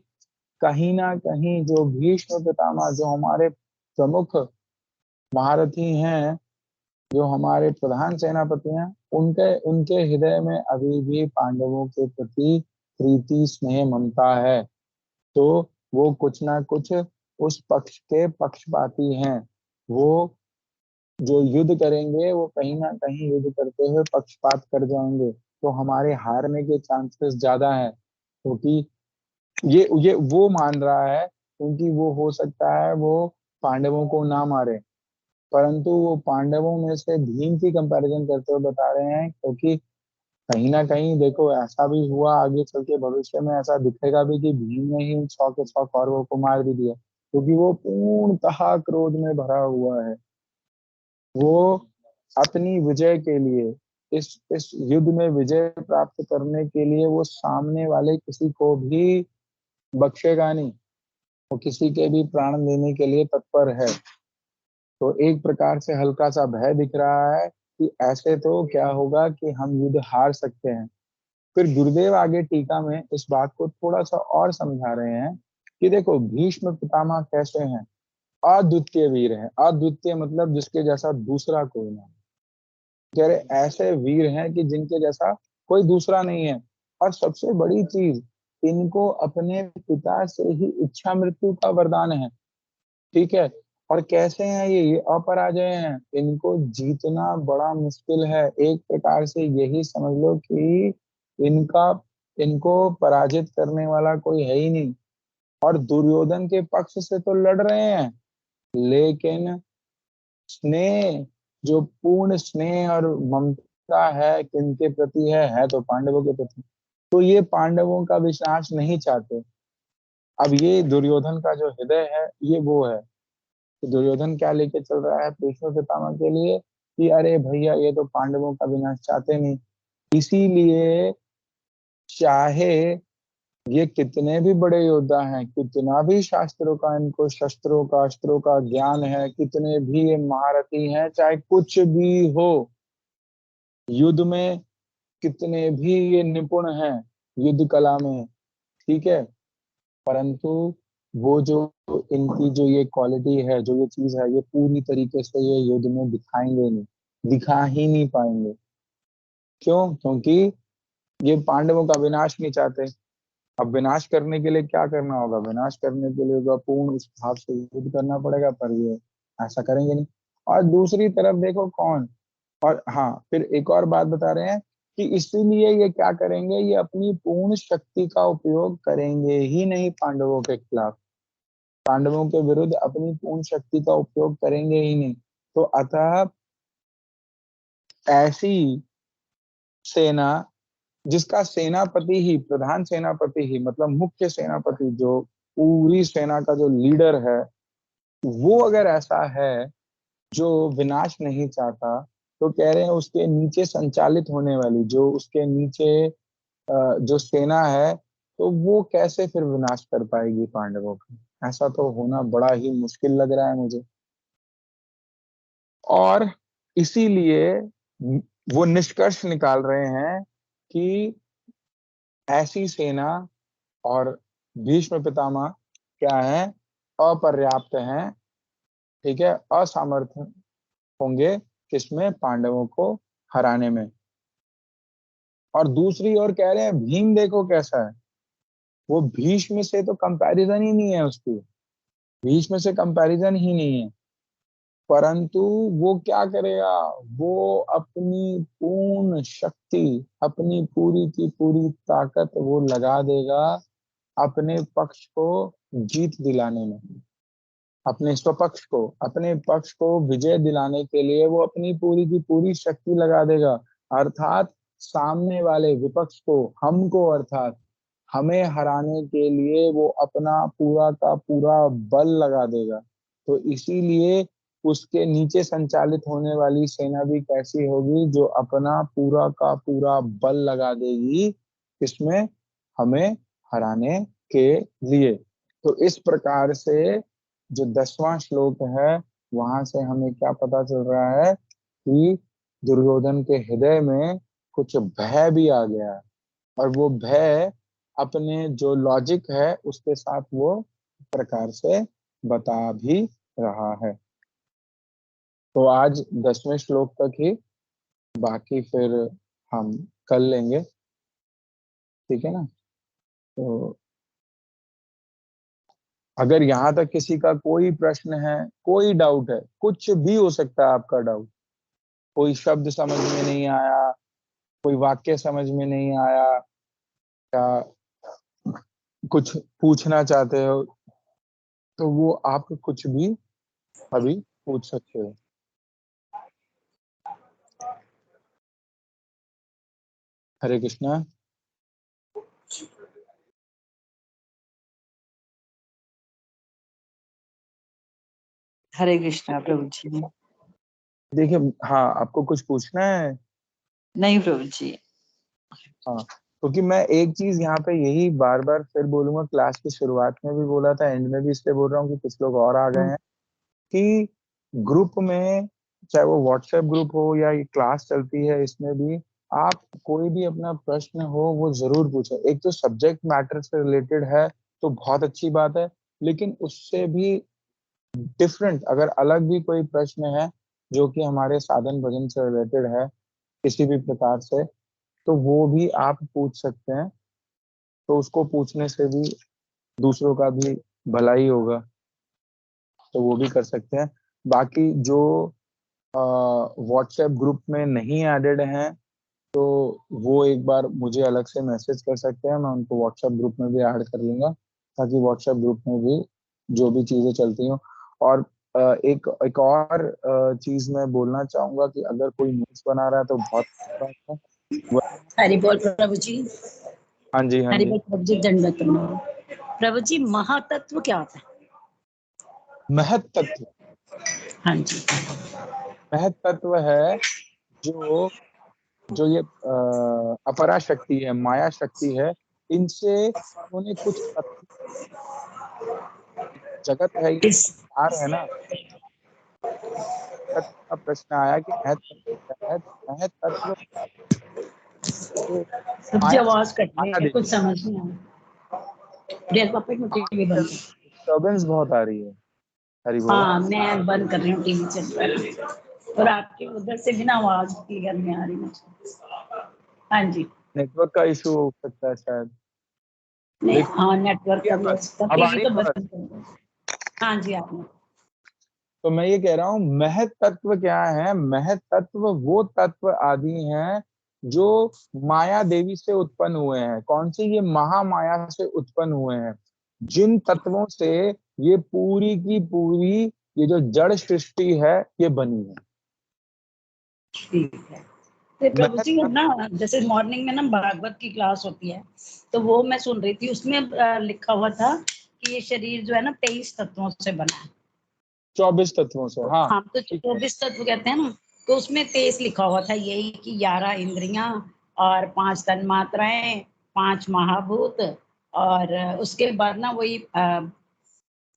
कहीं ना कहीं जो भीष्म पितामह, जो हमारे प्रमुख महारथी हैं, जो हमारे प्रधान सेनापति हैं, उनके उनके हृदय में अभी भी पांडवों के प्रति प्रीति स्नेह ममता है। तो वो कुछ ना कुछ उस पक्ष के पक्षपाती हैं। वो जो युद्ध करेंगे वो कहीं ना कहीं युद्ध करते हुए पक्षपात कर जाएंगे, तो हमारे हारने के चांसेस ज्यादा है। क्योंकि ये वो मान रहा है, क्योंकि वो हो सकता है वो पांडवों को ना मारे, परंतु वो पांडवों में से भीम की कंपैरिजन करते हुए बता रहे हैं। क्योंकि कहीं ना कहीं देखो, ऐसा भी हुआ आगे चल के, भविष्य में ऐसा दिखेगा भी कि भीम ने ही 100 के 100 कौरवों को मार भी दिया, क्योंकि वो पूर्णतः क्रोध में भरा हुआ है। वो अपनी विजय के लिए, इस युद्ध में विजय प्राप्त करने के लिए वो सामने वाले किसी को भी बख्शेगा नहीं, वो किसी के भी प्राण लेने के लिए तत्पर है। तो एक प्रकार से हल्का सा भय दिख रहा है कि ऐसे तो क्या होगा कि हम युद्ध हार सकते हैं। फिर गुरुदेव आगे टीका में इस बात को थोड़ा सा और समझा रहे हैं कि देखो, भीष्म पितामह कैसे हैं? अद्वितीय वीर हैं। अद्वितीय मतलब जिसके जैसा दूसरा कोई नहीं। कह रहे ऐसे वीर हैं कि जिनके जैसा कोई दूसरा नहीं है। और सबसे बड़ी चीज, इनको अपने पिता से ही इच्छा मृत्यु का वरदान है। ठीक है। और कैसे हैं ये अपराजय हैं, इनको जीतना बड़ा मुश्किल है। एक प्रकार से यही समझ लो कि इनका इनको पराजित करने वाला कोई है ही नहीं। और दुर्योधन के पक्ष से तो लड़ रहे हैं, लेकिन स्नेह, जो पूर्ण स्नेह और ममता है किनके प्रति है तो पांडवों के प्रति। तो ये पांडवों का विनाश नहीं चाहते। अब ये दुर्योधन का जो हृदय है ये वो है। तो दुर्योधन क्या लेके चल रहा है भीष्म पितामह के लिए कि अरे भैया, ये तो पांडवों का विनाश चाहते नहीं। इसीलिए चाहे ये कितने भी बड़े योद्धा हैं, कितना भी शास्त्रों का इनको शस्त्रों का अस्त्रों का ज्ञान है, कितने भी ये महारथी हैं, चाहे कुछ भी हो, युद्ध में कितने भी ये निपुण हैं युद्ध कला में, ठीक है, परंतु वो जो इनकी जो ये क्वालिटी है, जो ये चीज है, ये पूरी तरीके से ये युद्ध में दिखाएंगे नहीं, दिखा ही नहीं पाएंगे। क्यों? क्योंकि ये पांडवों का विनाश नहीं चाहते। अब विनाश करने के लिए क्या करना होगा? विनाश करने के लिए होगा पूर्ण उस भाव से युद्ध करना पड़ेगा, पर ये ऐसा करेंगे नहीं। और दूसरी तरफ देखो कौन, और हाँ, फिर एक और बात बता रहे हैं कि इसीलिए ये क्या करेंगे, ये अपनी पूर्ण शक्ति का उपयोग करेंगे ही नहीं पांडवों के खिलाफ, पांडवों के विरुद्ध अपनी पूर्ण शक्ति का उपयोग करेंगे ही नहीं। तो अतः ऐसी सेना, जिसका सेनापति ही, प्रधान सेनापति ही, मतलब मुख्य सेनापति, जो पूरी सेना का जो लीडर है, वो अगर ऐसा है जो विनाश नहीं चाहता, तो कह रहे हैं उसके नीचे संचालित होने वाली, जो उसके नीचे जो सेना है, तो वो कैसे फिर विनाश कर पाएगी पांडवों का? ऐसा तो होना बड़ा ही मुश्किल लग रहा है मुझे। और इसीलिए वो निष्कर्ष निकाल रहे हैं कि ऐसी सेना और भीष्म पितामह क्या है, अपर्याप्त हैं, ठीक है, असमर्थ होंगे किसमें, पांडवों को हराने में। और दूसरी ओर कह रहे हैं भीम देखो कैसा है, वो भीष्म से तो कंपैरिजन ही नहीं है उसकी, भीष्म से कंपैरिजन ही नहीं है। परंतु वो क्या करेगा, वो अपनी पूर्ण शक्ति, अपनी पूरी की पूरी ताकत वो लगा देगा अपने पक्ष को जीत दिलाने में, अपने स्वपक्ष को, अपने पक्ष को विजय दिलाने के लिए वो अपनी पूरी की पूरी शक्ति लगा देगा। अर्थात सामने वाले विपक्ष को, हमको, अर्थात हमें हराने के लिए वो अपना पूरा का पूरा बल लगा देगा। तो इसीलिए उसके नीचे संचालित होने वाली सेना भी कैसी होगी, जो अपना पूरा का पूरा बल लगा देगी किसमें, हमें हराने के लिए। तो इस प्रकार से जो 10वां श्लोक है, वहां से हमें क्या पता चल रहा है कि दुर्योधन के हृदय में कुछ भय भी आ गया है, और वो भय अपने जो लॉजिक है उसके साथ वो प्रकार से बता भी रहा है। तो आज 10वें श्लोक तक ही, बाकी फिर हम कल लेंगे, ठीक है ना। तो अगर यहाँ तक किसी का कोई प्रश्न है, कोई डाउट है, कुछ भी हो सकता है आपका डाउट, कोई शब्द समझ में नहीं आया, कोई वाक्य समझ में नहीं आया, या कुछ पूछना चाहते हो, तो वो आप कुछ भी अभी पूछ सकते हो। हरे कृष्णा। हरे कृष्णा प्रभु जी। देखिए, हाँ, आपको कुछ पूछना है? नहीं प्रभु जी। हाँ, क्योंकि मैं एक चीज यहाँ पे यही बार बार फिर बोलूंगा, क्लास की शुरुआत में भी बोला था, एंड में भी इसलिए बोल रहा हूँ कि कुछ लोग और आ गए हैं, कि ग्रुप में, चाहे वो व्हाट्सएप ग्रुप हो या ये क्लास चलती है, इसमें भी आप कोई भी अपना प्रश्न हो वो जरूर पूछें। एक तो सब्जेक्ट मैटर से रिलेटेड है तो बहुत अच्छी बात है, लेकिन उससे भी डिफरेंट अगर अलग भी कोई प्रश्न है जो कि हमारे साधन भजन से रिलेटेड है किसी भी प्रकार से, तो वो भी आप पूछ सकते हैं। तो उसको पूछने से भी दूसरों का भी भला ही होगा, तो वो भी कर सकते हैं। बाकी जो व्हाट्सएप ग्रुप में नहीं एडेड हैं, तो वो एक बार मुझे अलग से मैसेज कर सकते हैं, मैं उनको व्हाट्सएप ग्रुप में भी ऐड कर लूंगा, ताकि व्हाट्सएप ग्रुप में भी जो भी चीजें चलती हों। और एक एक और चीज मैं बोलना चाहूंगा कि अगर कोई नोट्स बना रहा है तो बहुत बात है। हरि बोल प्रभु जी। हाँ जी, हाँ हरि जी। बोल प्रभु जी, दंडवत प्रभु जी। महातत्व क्या होता है? महत तत्व, हाँ जी। महत तत्व है जो जो ये अपरा शक्ति है, माया शक्ति है, इनसे उन्होंने कुछ जगत है, ये किस संसार है ना, तत्व का प्रश्न आया कि महत तत्व क्या है, तो महत तत्व जो सबकी माया आवाज कट रही माया है, देवी, कुछ समझ नहीं आ रहा। पापा की टीवी बंद कर। डिस्टर्बेंस बहुत आ रही है। हरी बोल। हाँ मैं बंद कर रही हूँ, टीवी चल रहा है और आपके उधर से बिना आवाज क्लियर नहीं आ रही मुझे। हाँ जी। नेटवर्क का इशू हो सकता है शायद। नहीं, देखो, हाँ नेटवर्क का भी हो सकता है, अब आ टीवी रही तो है बंद आवाज? कर दो। हाँ जी आपने। तो मैं ये कह रहा हूँ, महत तत्व क्या है, महत तत्व वो तत्व आदि हैं जो माया देवी से उत्पन्न हुए हैं। कौन सी? ये महामाया से उत्पन्न हुए हैं, जिन तत्वों से ये पूरी की पूरी ये जो जड़ सृष्टि है ये बनी है। ठीक है। तो प्रभु महत जी हम ना, जैसे मॉर्निंग में ना भागवत की क्लास होती है, तो वो मैं सुन रही थी, उसमें लिखा हुआ था कि ये शरीर जो है ना 23 तत्वों से बना है। 24 तत्वों से, हाँ, हाँ तो ठीक है। 24 तत्व कहते हैं ना, तो उसमें 23 लिखा हुआ था, यही कि 11 इंद्रियां और 5 तन्मात्राएं, 5 महाभूत, और उसके बाद ना वही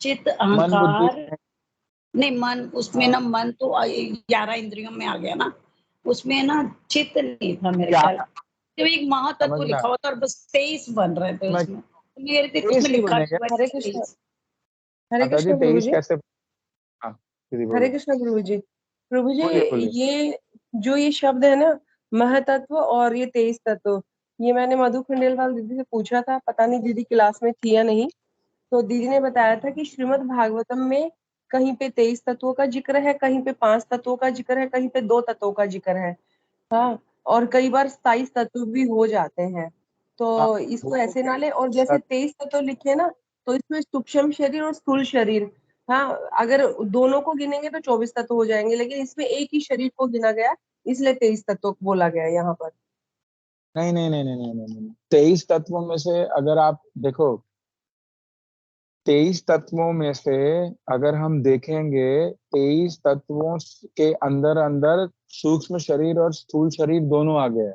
चित्त मन बुद्धि, अहंकार, नहीं मन, उसमें हाँ, ना मन तो 11 इंद्रियों में आ गया ना, उसमें ना चित्त नहीं था मेरे ख्याल। 11 तो एक महातत्व समझना, लिखा हुआ था और बस 23 बन रहे थे मैं उसमें, तो मेरे थे 23 उसमें ही लिखा बनेंगे। हुआ हरे कृष्ण। 23। हरे माता जी, कृष्ण प्रभु 23 जी। कैसे? हाँ, दीदी हरे बोलो। कृष्ण प्रभु जी। प्रभु जी, बोलिए, बोलिए। ये जो ये शब्द है ना, महतत्व और ये 23 तत्व, ये मैंने मधु खंडेलवाल दीदी से पूछा था, पता नहीं दीदी क्लास में थी या नहीं। तो दीदी ने बताया था कि श्रीमद् भागवतम में कहीं पे 23 तत्वों का जिक्र है, कहीं पे 5 तत्वों का जिक्र है, कहीं पे 2 तत्वों का जिक्र है। हाँ, और कई बार 27 तत्व भी हो जाते हैं। हाँ, तो इसको वो ऐसे ना ले, और जैसे 23 तत्व लिखे ना, तो इसमें सूक्ष्म शरीर और स्थूल शरीर, हाँ, अगर दोनों को गिनेंगे तो 24 तत्व हो जाएंगे, लेकिन इसमें एक ही शरीर को गिना गया, इसलिए 23 तत्व बोला गया है यहाँ पर। नहीं नहीं नहीं नहीं नहीं नहीं नहीं 23 तत्वों में से अगर आप देखो, 23 तत्वों में से अगर हम देखेंगे, 23 तत्वों के अंदर अंदर सूक्ष्म शरीर और स्थूल शरीर दोनों आ गए।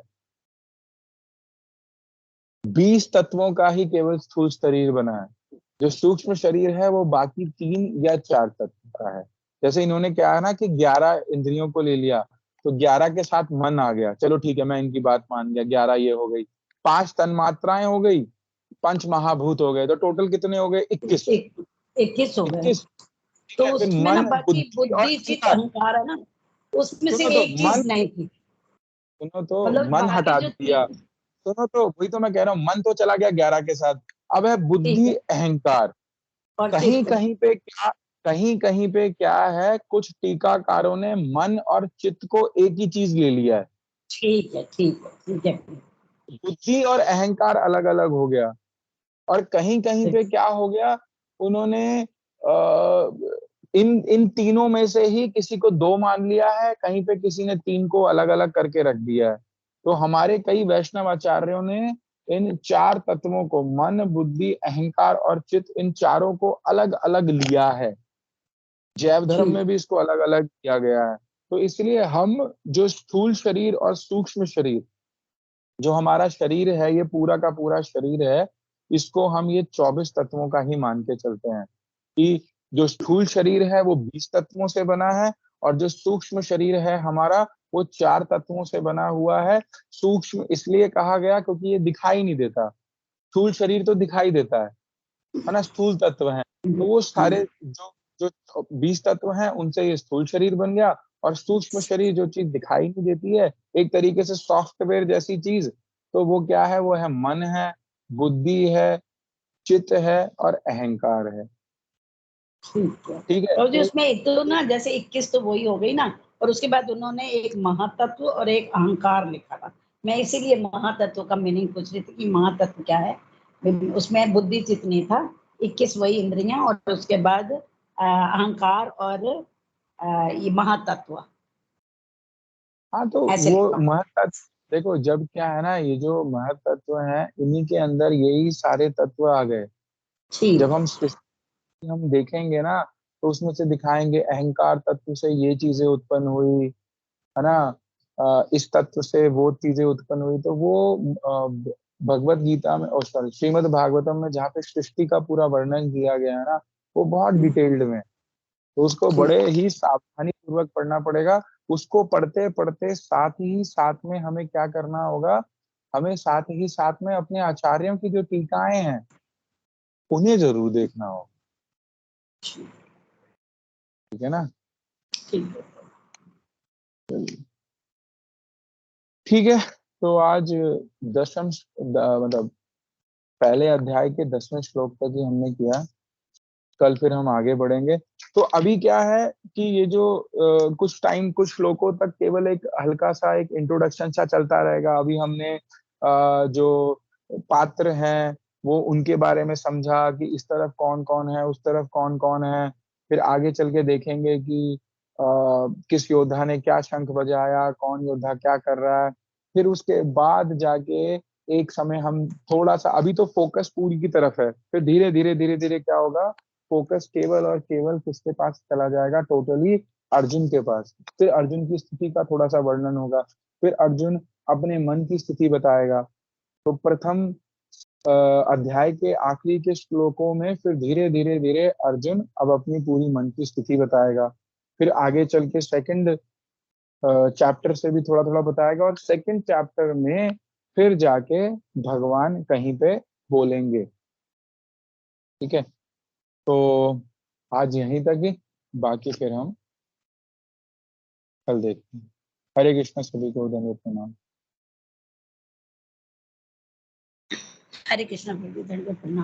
20 तत्वों का ही केवल स्थूल शरीर बना है। जो सूक्ष्म शरीर है वो बाकी 3 या 4 तत्व का है। जैसे इन्होंने क्या है ना कि 11 इंद्रियों को ले लिया, तो 11 के साथ मन आ गया, चलो ठीक है मैं इनकी बात मान गया, 11 ये हो गई, 5 तन्मात्राएं हो गई, 5 महाभूत हो गए, तो टोटल कितने हो गए? 21। 21 हो गए। 21। ठीक तो है, फिर उसमें ना मन, बाकी बुद्धि और बुद्धि चित्त अहंकार। अहंकार है ना, उसमें से सुनो तो एक मन, चीज नहीं थी। सुनो तो मतलब मन बाकी हटा जो दिया। तीन सुनो तो वही तो मैं कह रहा हूँ, मन तो चला गया 11 के साथ। अब है ठीक बुद्धि है, अहंकार। और कहीं चित्त। कहीं पे क्या, कहीं कहीं पे क्या है, कुछ टीकाकारों ने मन और चित्त को एक ही चीज ले लिया है। ठीक है, ठीक है, ठीक है, बुद्धि और अहंकार अलग अलग हो गया। और कहीं कहीं ठीक। पे क्या हो गया, उन्होंने इन इन तीनों में से ही किसी को 2 मान लिया है, कहीं पे किसी ने 3 को अलग अलग करके रख दिया है। तो हमारे कई वैष्णव आचार्यों ने इन 4 तत्वों को, मन, बुद्धि, अहंकार और चित्त, इन चारों को अलग अलग लिया है। जैव धर्म ठीक। में भी इसको अलग अलग किया गया है। तो इसलिए हम जो स्थूल शरीर और सूक्ष्म शरीर, जो हमारा शरीर है, ये पूरा का पूरा शरीर है, इसको हम ये 24 तत्वों का ही मान के चलते हैं कि जो स्थूल शरीर है वो 20 तत्वों से बना है, और जो सूक्ष्म शरीर है हमारा, वो 4 तत्वों से बना हुआ है। सूक्ष्म इसलिए कहा गया क्योंकि ये दिखाई नहीं देता। स्थूल शरीर तो दिखाई देता है ना, स्थूल तत्व है। तो वो सारे जो जो 20 तत्व हैं उनसे ये स्थूल शरीर बन गया। और सूक्ष्म शरीर जो चीज दिखाई नहीं देती है, एक तरीके से सॉफ्टवेयर जैसी चीज, तो वो क्या है? वो है मन है, बुद्धि है, चित्त है और अहंकार है। ठीक है। ठीक है, और जो तो उसमें एक तो ना जैसे 21 तो वही हो गई ना, और उसके बाद उन्होंने एक महातत्व और एक अहंकार लिखा था। मैं इसीलिए महातत्व का मीनिंग पूछ रही थी कि महातत्व क्या है। उसमें बुद्धि चित्त नहीं था, 21 वही इंद्रियां, और उसके बाद अहंकार और ये महातत्व हाँ, तो ऐसे वो लिखा। महत्व, देखो जब क्या है ना, ये जो महत्व है, इन्हीं के अंदर यही सारे तत्व आ गए। ठीक जब है, हम सृष्टि हम देखेंगे ना, तो उसमें से दिखाएंगे अहंकार तत्व से ये चीजें उत्पन्न हुई, है ना, इस तत्व से वो चीजें उत्पन्न हुई। तो वो भगवत गीता में, और सॉरी, श्रीमद् भागवतम में जहाँ पे सृष्टि का पूरा वर्णन किया गया है ना, वो बहुत डिटेल्ड में, तो उसको ठीक। बड़े ही सावधानी पूर्वक पढ़ना पड़ेगा। उसको पढ़ते पढ़ते साथ ही साथ में हमें क्या करना होगा, हमें साथ ही साथ में अपने आचार्यों की जो टीकाएं हैं उन्हें जरूर देखना होगा। ठीक है ना? ठीक है। ठीक है, तो आज मतलब पहले अध्याय के 10वें श्लोक तक ही हमने किया। कल फिर हम आगे बढ़ेंगे। तो अभी क्या है कि ये जो कुछ टाइम, कुछ श्लोकों तक केवल एक हल्का सा एक इंट्रोडक्शन सा चलता रहेगा। अभी हमने जो पात्र हैं वो उनके बारे में समझा कि इस तरफ कौन कौन है, उस तरफ कौन कौन है। फिर आगे चल के देखेंगे कि किस योद्धा ने क्या शंख बजाया, कौन योद्धा क्या कर रहा है। फिर उसके बाद जाके एक समय हम थोड़ा सा, अभी तो फोकस पूरी की तरफ है, फिर धीरे धीरे धीरे धीरे क्या होगा, फोकस केवल और केवल किसके पास चला जाएगा? टोटली अर्जुन के पास। फिर अर्जुन की स्थिति का थोड़ा सा वर्णन होगा। फिर अर्जुन अपने मन की स्थिति बताएगा। तो प्रथम अध्याय के आखिरी के श्लोकों में फिर धीरे धीरे धीरे अर्जुन अब अपनी पूरी मन की स्थिति बताएगा। फिर आगे चल के सेकंड चैप्टर से भी थोड़ा थोड़ा बताएगा, और सेकंड चैप्टर में फिर जाके भगवान कहीं पे बोलेंगे। ठीक है, तो आज यहीं तक ही, बाकी फिर हम कल देखते हैं। हरे कृष्ण, सभी को धन्यवाद प्रणाम। हरे कृष्ण प्रभु, दंडवत प्रणाम।